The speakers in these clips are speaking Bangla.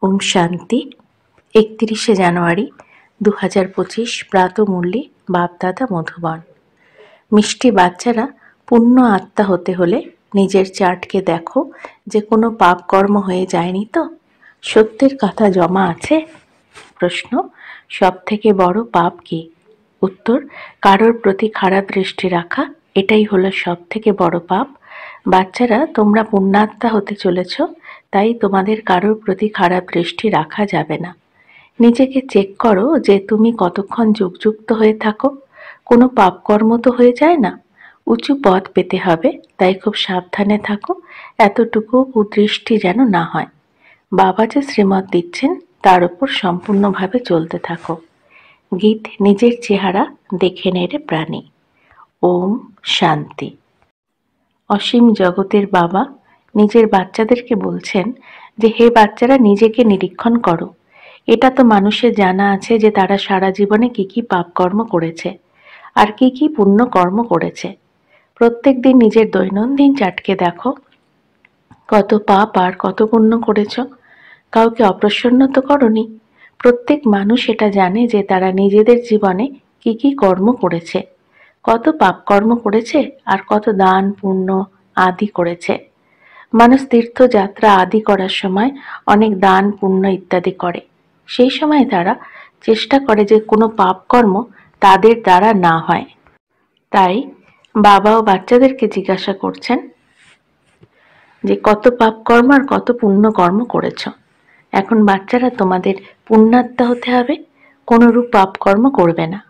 ওম শান্তি। 31শে জানুয়ারি 2025 প্রাতঃমুরলি বাপদাদা মধুবন। মিষ্টি বাচ্চারা, পুণ্য আত্মা হতে হলে নিজের চার্টকে দেখো যে কোনো পাপ কর্ম হয়ে যায়নি তো। সত্যের কথা জমা আছে। প্রশ্ন: সব থেকে বড় পাপ কি? উত্তর: কারোর প্রতি খারাপ দৃষ্টি রাখা। এটাই হলো সব থেকে বড় পাপ। বাচ্চারা, তোমরা পুণ্যাত্মা হতে চলেছ, তাই তোমাদের কারোর প্রতি খারাপ দৃষ্টি রাখা যাবে না। নিজেকে চেক করো যে তুমি কতক্ষণ যোগযুক্ত হয়ে থাকো। কোনো পাপকর্ম তো হয়ে যায় না। উঁচু পদ পেতে হবে, তাই খুব সাবধানে থাকো, এতটুকু কুদৃষ্টি যেন না হয়। বাবা যে শ্রীমত দিচ্ছেন তার উপর সম্পূর্ণভাবে চলতে থাকো। গীত: নিজের চেহারা দেখে নে রে প্রাণী। ওম শান্তি। অসীম জগতের বাবা নিজের বাচ্চাদেরকে বলছেন যে হে বাচ্চারা, নিজেকে নিরীক্ষণ করো। এটা তো মানুষের জানা আছে যে তারা সারা জীবনে কি কি পাপ কর্ম করেছে আর কি কি পুণ্য কর্ম করেছে। প্রত্যেক দিন নিজের দৈনন্দিন চাটকে দেখো কত পাপ আর কত পুণ্য করেছ। কাউকে অপ্রসন্ন তো করনি। প্রত্যেক মানুষ এটা জানে যে তারা নিজেদের জীবনে কি কি কর্ম করেছে, কত পাপ কর্ম করেছে আর কত দান পুণ্য আদি করেছে। মানুষ তীর্থযাত্রা আদি করার সময় অনেক দান পুণ্য ইত্যাদি করে। সেই সময় তারা চেষ্টা করে যে কোনো পাপকর্ম তাদের দ্বারা না হয়। তাই বাবাও বাচ্চাদেরকে জিজ্ঞাসা করছেন যে কত পাপ কর্ম আর কত পুণ্য কর্ম করেছ। এখন বাচ্চারা, তোমাদের পুণ্যাত্মা হতে হবে, কোনোরূপ পাপ কর্ম করবে না।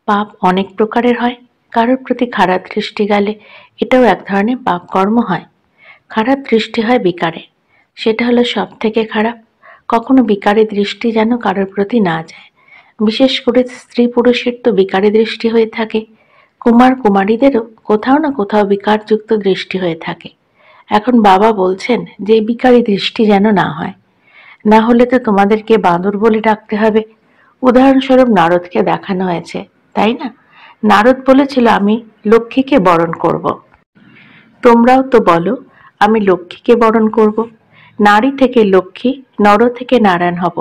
পাপ অনেক প্রকারের হয়। কারোর প্রতি খারাপ দৃষ্টি গেলে এটাও এক ধরনের পাপ কর্ম হয়। খারাপ দৃষ্টি হয় বিকারে, সেটা হলো সব থেকে খারাপ। কখনো বিকারে দৃষ্টি যেন কারোর প্রতি না যায়। বিশেষ করে স্ত্রী পুরুষের তো বিকারে দৃষ্টি হয়ে থাকে। কুমার কুমারীদেরও কোথাও না কোথাও বিকারযুক্ত দৃষ্টি হয়ে থাকে। এখন বাবা বলছেন যে বিকারী দৃষ্টি যেন না হয়, না হলে তো তোমাদেরকে বাঁদর বলে ডাকতে হবে। উদাহরণস্বরূপ নারদকে দেখানো হয়েছে, তাই না? নারদ বলেছিল, আমি লক্ষ্মীকে বরণ করব। তোমরাও তো বলো, আমি লক্ষ্মীকে বরণ করব। নারী থেকে লক্ষ্মী, নর থেকে নারায়ণ হব।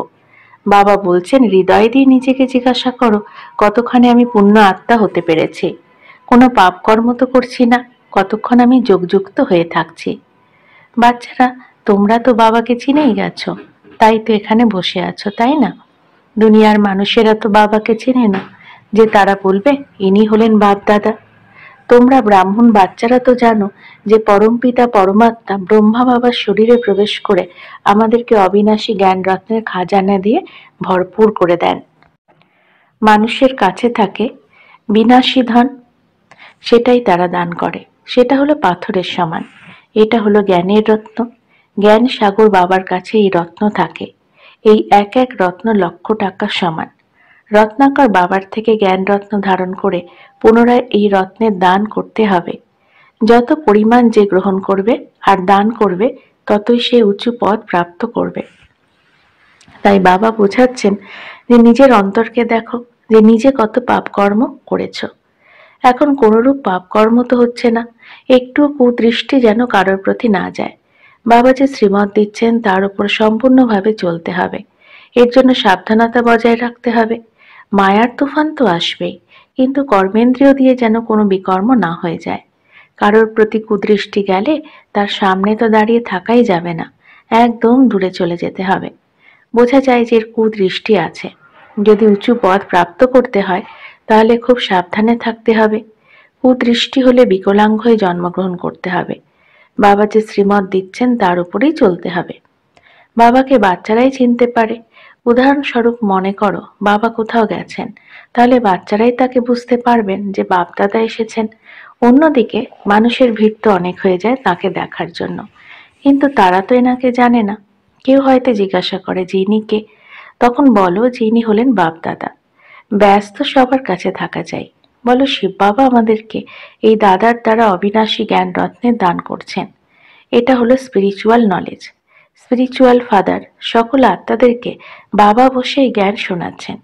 বাবা বলছেন, হৃদয় দিয়ে নিজেকে জিজ্ঞাসা করো কতখানি আমি পুণ্য আত্মা হতে পেরেছি। কোনো পাপ কর্ম তো করছি না, কতক্ষণ আমি যোগযুক্ত হয়ে থাকছি। বাচ্চারা, তোমরা তো বাবাকে চিনেই গেছো, তাই তো এখানে বসে আছো, তাই না? দুনিয়ার মানুষেরা তো বাবাকে চেনে না, যে তারা বলবে ইনি হলেন বাপ দাদা। তোমরা ব্রাহ্মণ বাচ্চারা তো জানো যে পরমপিতা পরমাত্মা ব্রহ্মা বাবার শরীরে প্রবেশ করে আমাদেরকে অবিনাশী জ্ঞান রত্নের খাজানা দিয়ে ভরপুর করে দেন। মানুষের কাছে থাকে বিনাশী ধন, সেটাই তারা দান করে। সেটা হলো পাথরের সমান। এটা হলো জ্ঞানের রত্ন। জ্ঞান সাগর বাবার কাছে এই রত্ন থাকে। এই এক এক রত্ন লক্ষ টাকার সমান। রত্নাকর বাবার থেকে জ্ঞান রত্ন ধারণ করে পুনরায় এই রত্নের দান করতে হবে। যত পরিমাণ যে গ্রহণ করবে আর দান করবে, ততই সে উঁচু পদ প্রাপ্ত করবে। তাই বাবা বোঝাচ্ছেন যে নিজের অন্তরকে দেখো যে নিজে কত পাপ কর্ম করেছ। এখন কোনরূপ পাপ কর্ম তো হচ্ছে না, একটু কুদৃষ্টি যেন কারোর প্রতি না যায়। বাবা যে শ্রীমত দিচ্ছেন তার উপর সম্পূর্ণভাবে চলতে হবে। এর জন্য সাবধানতা বজায় রাখতে হবে। মায়ার তুফান তো আসবেই, কিন্তু কর্মেন্দ্রিয় দিয়ে যেন কোনো বিকর্ম না হয়ে যায়। কারোর প্রতি কুদৃষ্টি গেলে তার সামনে তো দাঁড়িয়ে থাকাই যাবে না, একদম দূরে চলে যেতে হবে। বোঝা যায় যে এর কুদৃষ্টি আছে। যদি উঁচু পদ প্রাপ্ত করতে হয় তাহলে খুব সাবধানে থাকতে হবে। কুদৃষ্টি হলে বিকলাঙ্গ হয়ে জন্মগ্রহণ করতে হবে। বাবা যে শ্রীমত দিচ্ছেন তার উপরেই চলতে হবে। বাবাকে বাচ্চারাই চিনতে পারে। উদাহরণস্বরূপ মনে করো বাবা কোথাও গেছেন, তাহলে বাচ্চারাই তাকে বুঝতে পারবেন যে বাপদাদা এসেছেন। অন্যদিকে মানুষের ভিড় তো অনেক হয়ে যায় তাকে দেখার জন্য, কিন্তু তারা তো এনাকে জানে না। কেউ হয়তো জিজ্ঞাসা করে যে ইনি কে? তখন বলো যে ইনি হলেন বাপদাদা। ব্যস্ত সবার কাছে থাকা চাই। বলো শিব বাবা আমাদেরকে এই দাদার দ্বারা অবিনাশী জ্ঞান রত্নের দান করছেন। এটা হলো স্পিরিচুয়াল নলেজ। স্পিরিচুয়াল ফাদার সকল আত্মাদেরকে বাবা বসে এই জ্ঞান শোনাচ্ছেন।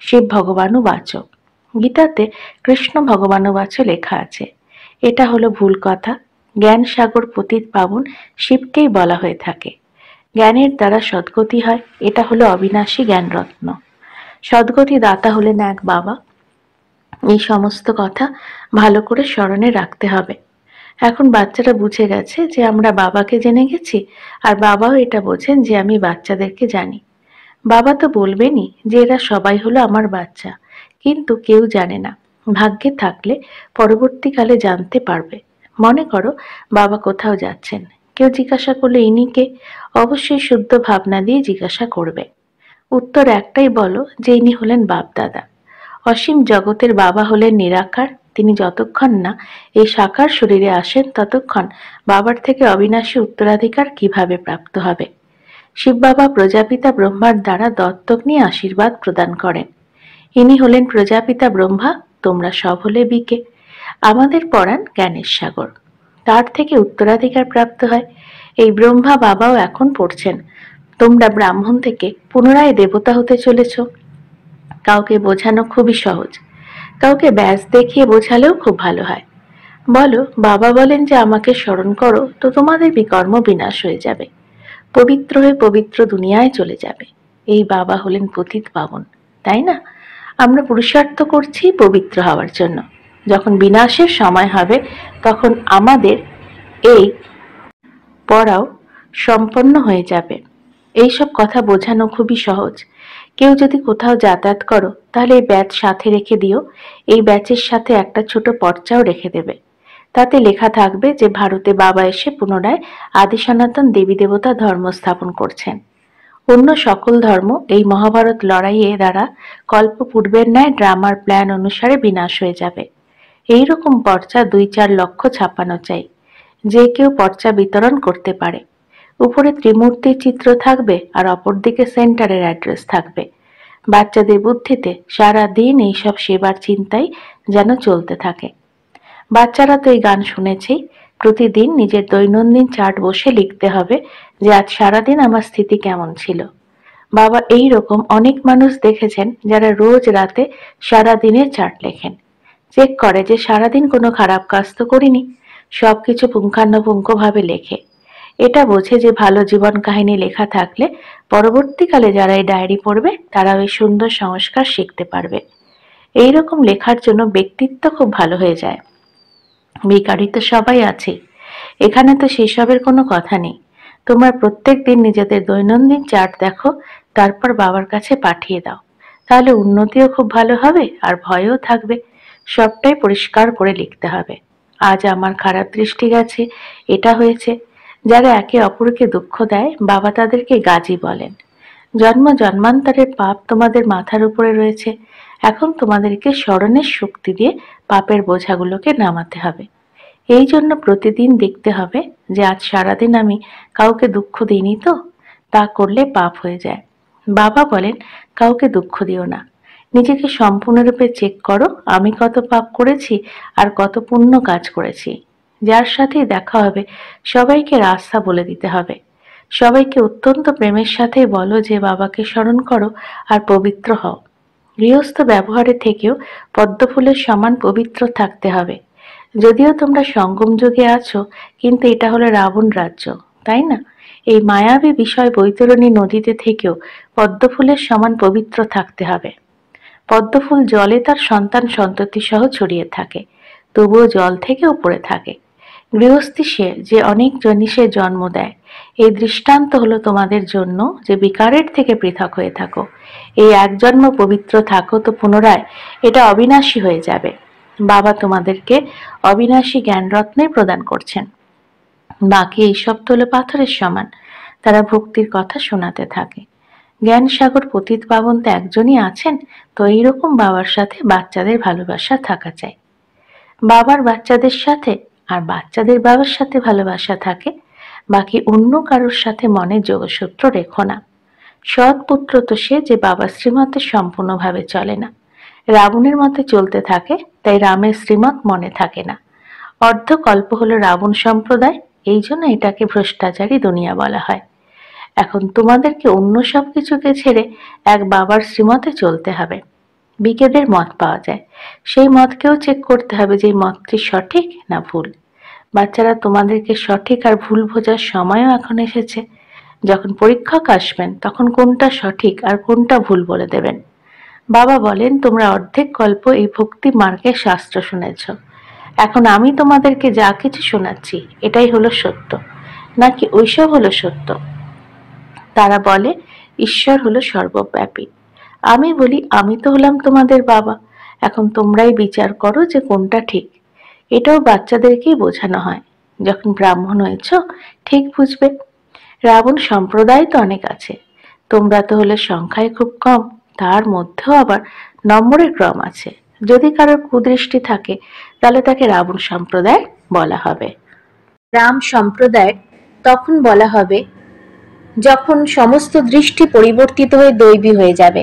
শিব ভগবানুবাচ। গীতাতে কৃষ্ণ ভগবানুবাচ লেখা আছে। এটা হলো ভুল কথা। জ্ঞান সাগর পতিত পাবন শিবকেই বলা হয়ে থাকে। জ্ঞানের দ্বারা সদ্গতি হয়, এটা হলো অবিনাশী জ্ঞানরত্ন। সদ্গতি দাতা হলেন এক বাবা। এই সমস্ত কথা ভালো করে স্মরণে রাখতে হবে। এখন বাচ্চারা বুঝে গেছে যে আমরা বাবাকে জেনে গেছি, আর বাবাও এটা বোঝেন যে আমি বাচ্চাদেরকে জানি। বাবা তো বলবেনই যে এরা সবাই হলো আমার বাচ্চা, কিন্তু কেউ জানে না। ভাগ্যে থাকলে পরবর্তীকালে জানতে পারবে। মনে করো বাবা কোথাও যাচ্ছেন, কেউ জিজ্ঞাসা করলে ইনি কে? অবশ্যই শুদ্ধ ভাবনা দিয়ে জিজ্ঞাসা করবে। উত্তর একটাই বলো যে ইনি হলেন বাপ-দাদা। অসীম জগতের বাবা হলেন নিরাকার। তিনি যতক্ষণ না এই সাকার শরীরে আসেন ততক্ষণ বাবার থেকে অবিনাশী উত্তরাধিকার কিভাবে প্রাপ্ত হবে? শিব বাবা প্রজাপিতা ব্রহ্মার দ্বারা দত্তক নিয়ে আশীর্বাদ প্রদান করেন। ইনি হলেন প্রজাপিতা ব্রহ্মা, তোমরা সব হলে বিকে। আমাদের পড়ান জ্ঞানের সাগর, তার থেকে উত্তরাধিকার প্রাপ্ত হয়। এই ব্রহ্মা বাবাও এখন পড়ছেন তোমরা ব্রাহ্মণ থেকে পুনরায় দেবতা হতে চলেছ। কাউকে বোঝানো খুবই সহজ, কাউকে ব্যাস দেখিয়ে বোঝালেও খুব ভালো হয়। বলো বাবা বলেন যে আমাকে স্মরণ করো তো তোমাদের বিকর্ম বিনাশ হয়ে যাবে, পবিত্র হয়ে পবিত্র দুনিয়ায় চলে যাবে। এই বাবা হলেন পতিত পাবন, তাই না? আমরা পুরুষার্থ করছি পবিত্র হওয়ার জন্য। যখন বিনাশের সময় হবে তখন আমাদের এই পড়াও সম্পন্ন হয়ে যাবে। এইসব কথা বোঝানো খুবই সহজ। কেউ যদি কোথাও যাতায়াত করো তাহলে এই ব্যাচ সাথে রেখে দিও। এই ব্যাচের সাথে একটা ছোট পর্চাও রেখে দেবে। তাতে লেখা থাকবে যে ভারতে বাবা এসে পুনরায় আদি সনাতন দেবী দেবতা ধর্ম স্থাপন করছেন। অন্য সকল ধর্ম এই মহাভারত লড়াইয়ে দ্বারা কল্পপূর্বের ন্যায় ড্রামার প্ল্যান অনুসারে বিনাশ হয়ে যাবে। এইরকম পর্চা ২-৪ লক্ষ ছাপানো চাই। যে কেউ পর্চা বিতরণ করতে পারে। উপরে ত্রিমূর্তির চিত্র থাকবে আর অপরদিকে সেন্টারের অ্যাড্রেস থাকবে। বাচ্চাদের বুদ্ধিতে সারা দিন এইসব সেবার চিন্তাই যেন চলতে থাকে। বাচ্চারা তো এই গান শুনেছেই। প্রতিদিন নিজের দৈনন্দিন চার্ট বসে লিখতে হবে যে আজ সারাদিন আমার স্থিতি কেমন ছিল। বাবা এই রকম অনেক মানুষ দেখেছেন যারা রোজ রাতে সারা দিনের চার্ট লেখেন। চেক করে যে সারাদিন কোনো খারাপ কাজ তো করিনি। সবকিছু পুঙ্খানুপুঙ্খভাবে লেখে। এটা বোঝে যে ভালো জীবন কাহিনী লেখা থাকলে পরবর্তীকালে যারা এই ডায়েরি পড়বে তারা ওই সুন্দর সংস্কার শিখতে পারবে। এইরকম লেখার জন্য ব্যক্তিত্ব খুব ভালো হয়ে যায়। বেকারি তো সবাই আছে, এখানে তো সেসবের কোনো কথা নেই। তোমরা প্রত্যেক দিন নিজেদের দৈনন্দিন চার্ট দেখো, তারপর বাবার কাছে পাঠিয়ে দাও। তাহলে উন্নতিও খুব ভালো হবে আর ভয়ও থাকবে। সবটাই পরিষ্কার করে লিখতে হবে। আজ আমার খারাপ দৃষ্টি গেছে, এটা হয়েছে। যারা একে অপরকে দুঃখ দেয় বাবা তাদেরকে গাজী বলেন। জন্ম জন্মান্তরের পাপ তোমাদের মাথার উপরে রয়েছে। এখন তোমাদেরকে স্মরণের শক্তি দিয়ে পাপের বোঝাগুলোকে নামাতে হবে। এই জন্য প্রতিদিন দেখতে হবে যে আজ সারাদিন আমি কাউকে দুঃখ দিইনি তো। তা করলে পাপ হয়ে যায়। বাবা বলেন কাউকে দুঃখ দিও না। নিজেকে সম্পূর্ণরূপে চেক করো আমি কত পাপ করেছি আর কত পুণ্য কাজ করেছি। যার সাথেই দেখা হবে সবাইকে রাস্তা বলে দিতে হবে। সবাইকে অত্যন্ত প্রেমের সাথেই বলো যে বাবাকে স্মরণ করো আর পবিত্র হও। গৃহস্থ ব্যবহারে থেকেও পদ্মফুলের সমান পবিত্র থাকতে হবে। যদিও তোমরা সঙ্গম যুগে আছো, কিন্তু এটা হলো রাবণ রাজ্য, তাই না? এই মায়াবী বিষয় বৈতরণী নদীতে থেকেও পদ্মফুলের সমান পবিত্র থাকতে হবে। পদ্মফুল জলে তার সন্তান সন্ততি সহ ছড়িয়ে থাকে, তবুও জল থেকে উপরে থাকে। গৃহস্থী সে যে অনেক জিনিসে জন্ম দেয়। এই দৃষ্টান্ত হলো তোমাদের জন্য যে বিকারের থেকে পৃথক হয়ে থাকো। এই এক জন্ম পবিত্র থাকো তো পুনরায় এটা অবিনাশী হয়ে যাবে। বাবা তোমাদেরকে অবিনাশী জ্ঞান রত্নে প্রদান করছেন। বাকি এইসব তো হলো পাথরের সমান। তারা ভক্তির কথা শোনাতে থাকে। জ্ঞান সাগর পতিত পাবন তো একজনই আছেন, তো এইরকম বাবার সাথে বাচ্চাদের ভালোবাসা থাকা চাই। বাবার বাচ্চাদের সাথে আর বাচ্চাদের বাবার সাথে ভালোবাসা থাকে, বাকি অন্য কারোর সাথে মনের যোগসূত্র রেখো না। সৎ পুত্র তো সে যে বাবার শ্রীমতে সম্পূর্ণভাবে চলে না, রাবণের মতে চলতে থাকে, তাই রামের শ্রীমত মনে থাকে না। অর্ধকল্প হলো রাবণ সম্প্রদায়, এই জন্য এটাকে ভ্রষ্টাচারী দুনিয়া বলা হয়। এখন তোমাদেরকে অন্য সবকিছুকে ছেড়ে এক বাবার শ্রীমতে চলতে হবে। বিকেদের মত পাওয়া যায়, সেই মতকেও চেক করতে হবে যে মতটি সঠিক না ভুল। বাচ্চারা তোমাদেরকে সঠিক আর ভুল বোঝার সময়ও এখন এসেছে। যখন পরীক্ষক আসবেন তখন কোনটা সঠিক আর কোনটা ভুল বলে দেবেন। বাবা বলেন, তোমরা অর্ধেক গল্প এই ভক্তি মার্গের শাস্ত্র শুনেছ, এখন আমি তোমাদেরকে যা কিছু শোনাচ্ছি এটাই হলো সত্য, নাকি ওইসব হলো সত্য? তারা বলে ঈশ্বর হলো সর্বব্যাপী। আমি বলি, আমি তো হলাম তোমাদের বাবা, এখন তোমরাই বিচার করো যে কোনটা ঠিক। এটাও বাচ্চাদেরকেই বোঝানো হয়, যখন ব্রাহ্মণ হয়েছ ঠিক বুঝবে। রাবণ সম্প্রদায় তো অনেক আছে, তোমরা তো হলে সংখ্যায় খুব কম, তার মধ্যেও আবার নম্বরের ক্রম আছে। যদি কারোর কুদৃষ্টি থাকে তাহলে তাকে রাবণ সম্প্রদায় বলা হবে। রাম সম্প্রদায়ের তখন বলা হবে যখন সমস্ত দৃষ্টি পরিবর্তিত হয়ে দৈবী হয়ে যাবে।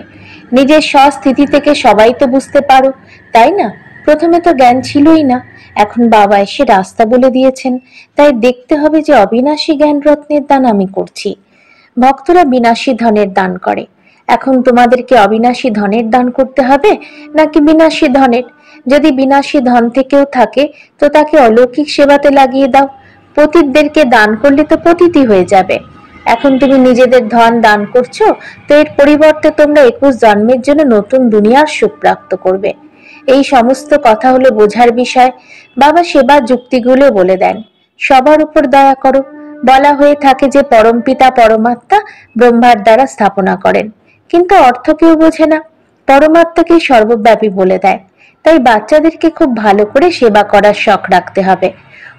নিজের স্বস্থিতি থেকে সবাই তো বুঝতে পারো, তাই না? প্রথমে তো জ্ঞান ছিলই না, এখন বাবা এসে রাস্তা বলে দিয়েছেন, তাই দেখতে হবে যে অবিনাশী জ্ঞান রত্নের দান আমি করছি। ভক্তরা বিনাশী ধনের দান করে, এখন তোমাদেরকে অবিনাশী ধনের দান করতে হবে নাকি বিনাশী ধনের? যদি বিনাশী ধন থেকেও থাকে তো তাকে অলৌকিক সেবাতে লাগিয়ে দাও। পতিতদেরকে দান করলে তো পতিতই হয়ে যাবে। এখন তুমি নিজেদের ধন দান করছো, তো এর পরিবর্তে তোমরা 21 জন্মের জন্য নতুন দুনিয়ার সুখ প্রাপ্ত করবে। এই সমস্ত কথা হলো বোঝার বিষয়। বাবা সেবার যুক্তিগুলো বলে দেন। সবার উপর দয়া করো। বলা হয়ে থাকে যে পরমপিতা পরমাত্মা ব্রহ্মার দ্বারা স্থাপনা করেন, কিন্তু অর্থ কেউ বোঝে না। পরমাত্মাকে সর্বব্যাপী বলে দেয়। তাই বাচ্চাদেরকে খুব ভালো করে সেবা করার শখ রাখতে হবে।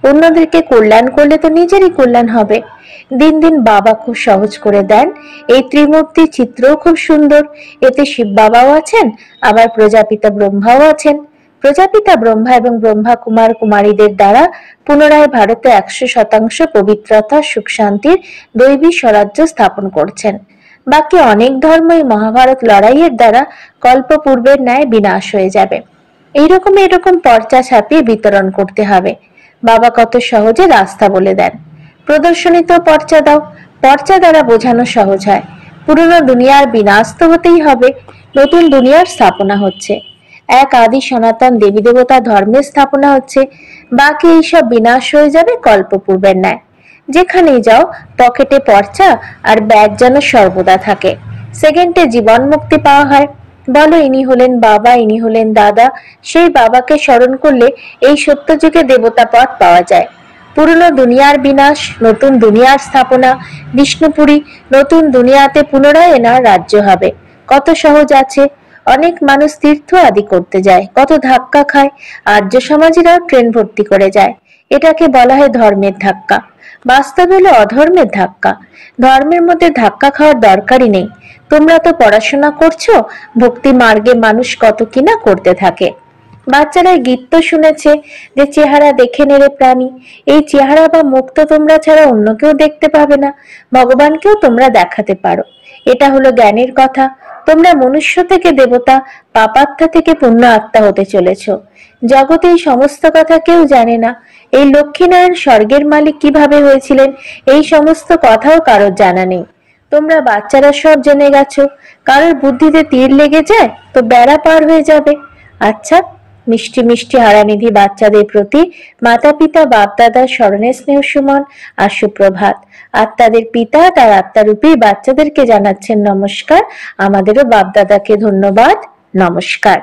অন্যদেরকে কল্যাণ করলে তো নিজেরই কল্যাণ হবে। দিন দিন বাবা খুব সহজ করে দেন। এই ত্রিমূর্তি চিত্রও খুব সুন্দর। এতে শিব বাবাও আছেন, আবার প্রজাপিতা ব্রহ্মাও আছেন। প্রজাপিতা ব্রহ্মা এবং ব্রহ্মা কুমার কুমারীদের দ্বারা পুনরায় ভারতে 100% পবিত্রতা সুখ শান্তির দৈবী স্বরাজ্য স্থাপন করছেন। বাকি অনেক ধর্মই মহাভারত লড়াইয়ের দ্বারা কল্প পূর্বের ন্যায় বিনাশ হয়ে যাবে। এরকম পর্চা ছাপিয়ে বিতরণ করতে হবে। বাবা কত সহজে রাস্তা বলে দেন। প্রদর্শনীতেও পর্চা দাও, পর্চা দ্বারা বোঝানো সহজ হয়। পুরনো দুনিয়ার বিনাশ তো হতেই হবে, নতুন দুনিয়ার স্থাপনা হচ্ছে। এক আদি সনাতন দেবী দেবতা ধর্মের স্থাপনা হচ্ছে, বাকি এইসব বিনাশ হয়ে যাবে কল্পপূর্বের ন্যায়। যেখানেই যাও পকেটে পর্চা আর ব্যাগ যেন সর্বদা থাকে, সেকেন্ডে জীবন মুক্তি পাওয়া হয়। বলো, ইনি হলেন বাবা, ইনি হলেন দাদা। সেই বাবাকে স্মরণ করলে এই সত্যযুগে দেবতা পথ পাওয়া যায়। পুরনো দুনিয়ার বিনাশ, নতুন দুনিয়ার স্থাপনা, বিষ্ণুপুরী, নতুন দুনিয়াতে পুনরায় এনার রাজ্য হবে। কত সহজ আছে। অনেক মানুষ তীর্থ আদি করতে যায়, কত ধাক্কা খায়। আর্য সমাজেরাও ট্রেন ভর্তি করে যায়। এটাকে বলা হয় ধর্মের ধাক্কা। বাস্তব হলো অধর্মের ধাক্কা। ধর্মের মধ্যে ধাক্কা খাওয়ার দরকারই নেই। তোমরা তো পড়াশোনা করছো, ভক্তি মার্গে মানুষ কত কিনা করতে থাকে। বাচ্চারা গীত তো শুনেছে যে চেহারা দেখে নেড়ে প্রাণী। এই চেহারা বা মুখ তো তোমরা ছাড়া অন্য কেউ দেখতে পাবে না, ভগবানকেও তোমরা দেখাতে পারো। এটা হলো জ্ঞানের কথা। তোমরা মনুষ্য থেকে দেবতা, পাপাত্মা থেকে পুণ্য আত্মা হতে চলেছ। জগতে এই সমস্ত কথা কেউ জানে না। এই লক্ষ্মীনারায়ণ স্বর্গের মালিক কিভাবে হয়েছিলেন এই সমস্ত কথাও কারোর জানা নেই। তোমরা বাচ্চারা সব জেনে গেছো। কারোর বুদ্ধিতে তীর লেগে যায় তো বেড়া পার হয়ে যাবে। আচ্ছা, মিষ্টি মিষ্টি হারানিধি বাচ্চাদের প্রতি মাতা পিতা বাপদাদার স্মরণে স্নেহ সুমন আর সুপ্রভাত। আত্মাদের পিতা তার আত্মারূপী বাচ্চাদেরকে জানাচ্ছেন নমস্কার। আমাদেরও বাপদাদাকে ধন্যবাদ, নমস্কার।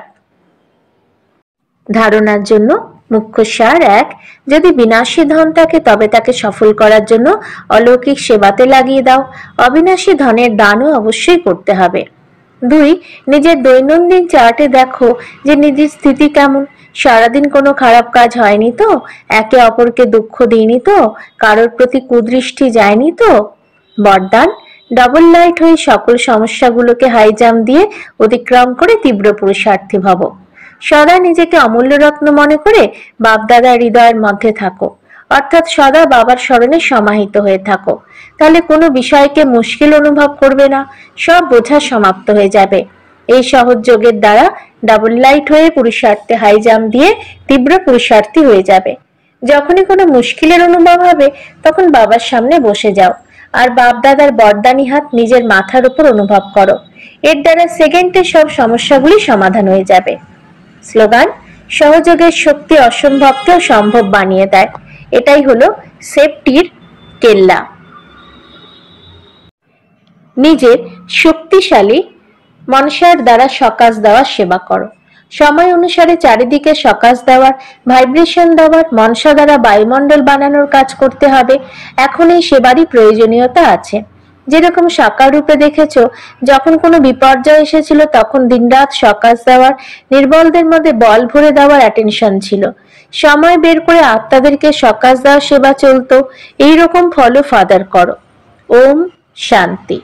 ধারণার জন্য মুখ্য সার: 1, যদি বিনাশী ধন থাকে তবে তাকে সফল করার জন্য অলৌকিক সেবাতে লাগিয়ে দাও। অবিনাশী ধনের দানও অবশ্যই করতে হবে। 2, নিজের দৈনন্দিন চার্টে দেখো যে নিজের স্থিতি কেমন। সারাদিন কোনো খারাপ কাজ হয়নি তো, একে অপরকে দুঃখ দিইনি তো, কারোর প্রতি কুদৃষ্টি যায়নি তো। বরদান: ডাবল লাইট হয়ে সকল সমস্যাগুলোকে হাই জাম্প দিয়ে অতিক্রম করে তীব্র পুরুষার্থী ভব। সদা নিজেকে অমূল্য রত্ন মনে করে বাপদাদার হৃদয়ের মধ্যে থাকো, অর্থাৎ সদা বাবার স্মরণে সমাহিত হয়ে থাকো। তাহলে কোনো বিষয়কে মুশকিল অনুভব করবে না, সব বোঝা সমাপ্ত হয়ে যাবে। এই সহজ যোগের দ্বারা ডাবল লাইট হয়ে পুরুষার্থে হাই জাম্প দিয়ে তীব্র পুরুষার্থী হয়ে যাবে। যখনই কোনো মুশকিলের অনুভব হবে তখন বাবার সামনে বসে যাও আর বাপদাদার বরদানি হাত নিজের মাথার উপর অনুভব করো। এর দ্বারা সেকেন্ডে সব সমস্যাগুলি সমাধান হয়ে যাবে। স্লোগান: সহযোগের শক্তি অসম্ভবকেও সম্ভব বানিয়ে দেয়। এটাই হলো সেফটির কেল্লা। নিজের শক্তিশালী মনসার দ্বারা সকাশ দেওয়ার সেবা করো। সময় অনুসারে চারিদিকে সকাশ দেওয়ার, ভাইব্রেশন দেওয়ার, মনসা দ্বারা বায়ুমণ্ডল বানানোর কাজ করতে হবে। এখন এই সেবারই প্রয়োজনীয়তা আছে। যেরকম সাকার রূপে দেখেছ, যখন কোনো বিপর্যয় এসেছিল তখন দিনরাত সকাশ দেওয়ার, নির্বলদের মধ্যে বল ভরে দেওয়ার অ্যাটেনশন ছিল। সময় বের করে আত্মাদেরকে সকাশ দেওয়ার সেবা চলতো। এইরকম ফলো ফাদার করো। ওম শান্তি।